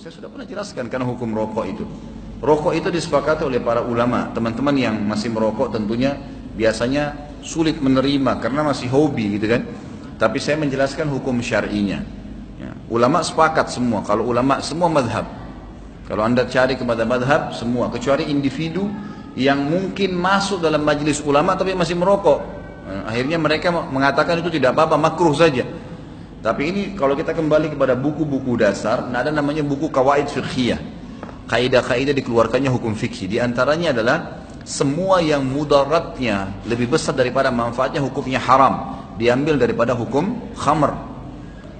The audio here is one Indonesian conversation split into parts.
Saya sudah pernah jelaskan karena hukum rokok itu. Rokok itu disepakati oleh para ulama. Teman-teman yang masih merokok tentunya biasanya sulit menerima karena masih hobi gitu kan. Tapi saya menjelaskan hukum syar'inya. Ya. Ulama sepakat semua. Kalau ulama semua madhab. Kalau anda cari kepada madhab semua. Kecuali individu yang mungkin masuk dalam majelis ulama tapi masih merokok. Akhirnya mereka mengatakan itu tidak apa-apa, makruh saja. Tapi ini kalau kita kembali kepada buku-buku dasar, ada namanya buku kawaid fiqhiyah. Kaidah-kaidah dikeluarkannya hukum fikih. Di antaranya adalah semua yang mudaratnya lebih besar daripada manfaatnya hukumnya haram. Diambil daripada hukum khamr.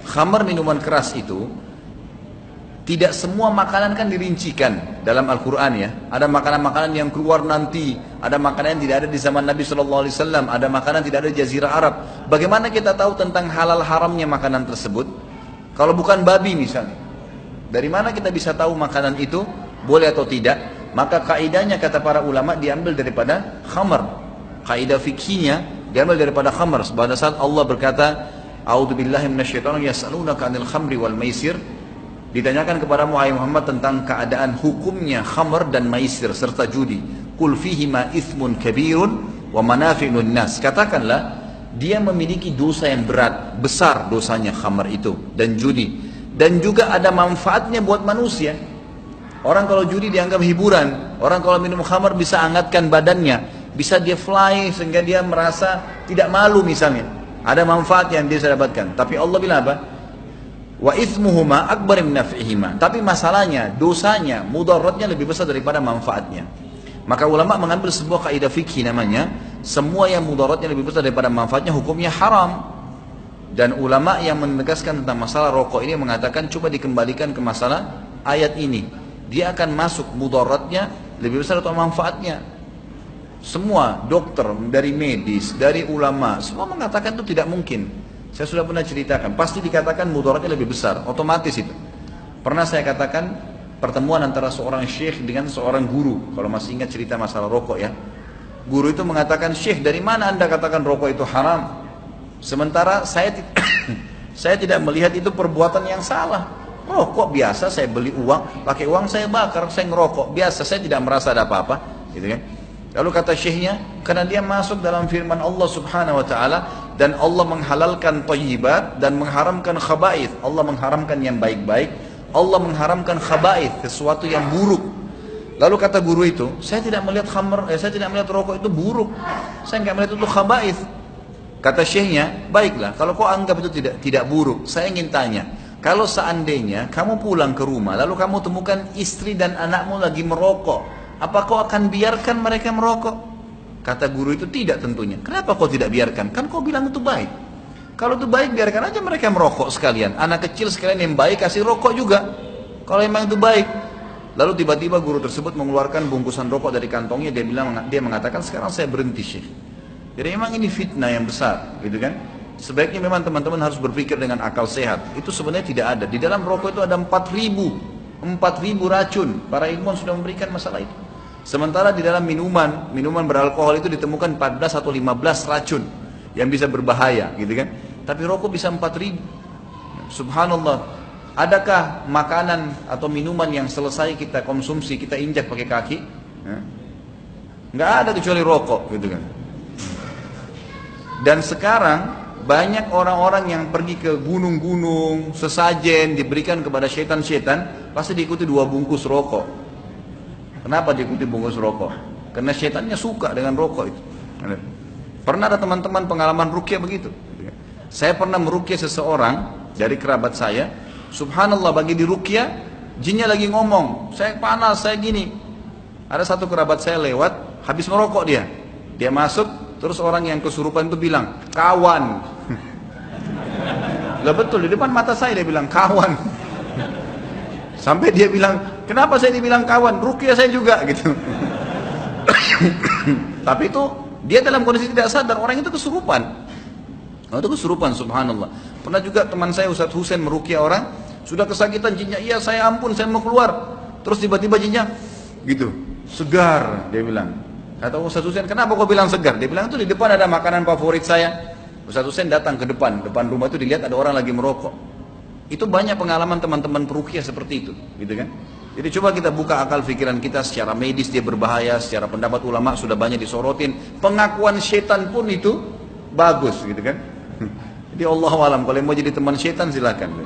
Khamr minuman keras itu tidak semua makanan kan dirincikan dalam Al-Quran ya. Ada makanan-makanan yang keluar nanti, ada makanan yang tidak ada di zaman Nabi SAW, ada makanan tidak ada di Jazirah Arab. Bagaimana kita tahu tentang halal haramnya makanan tersebut? Kalau bukan babi misalnya, dari mana kita bisa tahu makanan itu boleh atau tidak? Maka kaidahnya kata para ulama diambil daripada khamr. Kaidah fikihnya diambil daripada khamr. Pada saat Allah berkata, "A'udzubillahi minasyaitonir yas'alunaka 'anil khamri wal maisir." Ditanyakan kepada Muhammad tentang keadaan hukumnya khamr dan maisir serta judi. Qul fihima ithmun kabirun wa manafi'un nas. Katakanlah dia memiliki dosa yang berat, besar dosanya khamr itu dan judi. Dan juga ada manfaatnya buat manusia. Orang kalau judi dianggap hiburan, orang kalau minum khamr bisa hangatkan badannya, bisa dia fly sehingga dia merasa tidak malu misalnya. Ada manfaat yang dia dapatkan. Tapi Allah bilang apa? Wa ithmuhuma akbar min naf'ihima. Tapi masalahnya, dosanya, mudaratnya lebih besar daripada manfaatnya. Maka ulama mengambil sebuah kaidah fikih namanya, semua yang mudaratnya lebih besar daripada manfaatnya hukumnya haram. Dan ulama yang menegaskan tentang masalah rokok ini mengatakan coba dikembalikan ke masalah ayat ini. Dia akan masuk mudaratnya lebih besar atau manfaatnya. Semua dokter, dari medis, dari ulama, semua mengatakan itu tidak mungkin. Saya sudah pernah ceritakan, pasti dikatakan mudaratnya lebih besar, otomatis itu. Pernah saya katakan pertemuan antara seorang syekh dengan seorang guru, kalau masih ingat cerita masalah rokok ya. Guru itu mengatakan, "Syekh, dari mana anda katakan rokok itu haram? Sementara saya tidak melihat itu perbuatan yang salah. Rokok biasa, saya beli uang, pakai uang saya bakar, saya ngerokok, biasa, saya tidak merasa ada apa-apa." Gitu kan? Lalu kata syekhnya, karena dia masuk dalam firman Allah Subhanahu wa taala dan Allah menghalalkan thayyibat dan mengharamkan khaba'ith. Allah mengharamkan yang baik-baik, Allah mengharamkan khaba'ith, sesuatu yang buruk. Lalu kata guru itu, saya tidak melihat saya tidak melihat rokok itu buruk. Saya enggak melihat itu khaba'ith. Kata syekhnya, baiklah, kalau kau anggap itu tidak buruk, saya ingin tanya, kalau seandainya kamu pulang ke rumah lalu kamu temukan istri dan anakmu lagi merokok, apa kau akan biarkan mereka merokok? Kata guru itu tidak tentunya. Kenapa kau tidak biarkan? Kan kau bilang itu baik. Kalau itu baik biarkan aja mereka merokok sekalian. Anak kecil sekalian yang baik kasih rokok juga. Kalau memang itu baik. Lalu tiba-tiba guru tersebut mengeluarkan bungkusan rokok dari kantongnya. Dia mengatakan sekarang saya berhenti Syekh. Jadi memang ini fitnah yang besar, gitu kan? Sebaiknya memang teman-teman harus berpikir dengan akal sehat. Itu sebenarnya tidak ada. Di dalam rokok itu ada 4.000 racun. Para ilmuwan sudah memberikan masalah itu. Sementara di dalam minuman beralkohol itu ditemukan 14 atau 15 racun yang bisa berbahaya, gitu kan? Tapi rokok bisa 4.000. Subhanallah. Adakah makanan atau minuman yang selesai kita konsumsi, kita injak pakai kaki? Nggak ada kecuali rokok, gitu kan? Dan sekarang banyak orang-orang yang pergi ke gunung-gunung, sesajen diberikan kepada setan-setan, pasti diikuti 2 bungkus rokok. Kenapa diikuti bungkus rokok? Karena setannya suka dengan rokok itu. Pernah ada teman-teman pengalaman ruqyah begitu. Saya pernah meruqyah seseorang dari kerabat saya. Subhanallah, bagi di ruqyah, jinnya lagi ngomong, saya panas, saya gini. Ada satu kerabat saya lewat, habis merokok dia. Dia masuk, terus orang yang kesurupan itu bilang, "Kawan." Lah betul, di depan mata saya dia bilang, "Kawan." Sampai dia bilang, "Kenapa saya dibilang kawan? Ruqyah saya juga," gitu. Tapi itu dia dalam kondisi tidak sadar, orang itu kesurupan. Itu kesurupan, subhanallah. Pernah juga teman saya Ustadz Husain meruqyah orang, sudah kesakitan jinnya, "Iya saya ampun, saya mau keluar." Terus tiba-tiba jinnya gitu, "Segar," dia bilang. Kata Ustadz Husain, "Kenapa kau bilang segar?" Dia bilang, "Itu di depan ada makanan favorit saya." Ustadz Husain datang ke depan rumah itu, dilihat ada orang lagi merokok. Itu banyak pengalaman teman-teman peruqyah seperti itu, gitu kan? Jadi coba kita buka akal pikiran kita, secara medis dia berbahaya, secara pendapat ulama sudah banyak disorotin. Pengakuan setan pun itu bagus, gitu kan? Jadi Allah alam, kalau mau jadi teman setan silakan.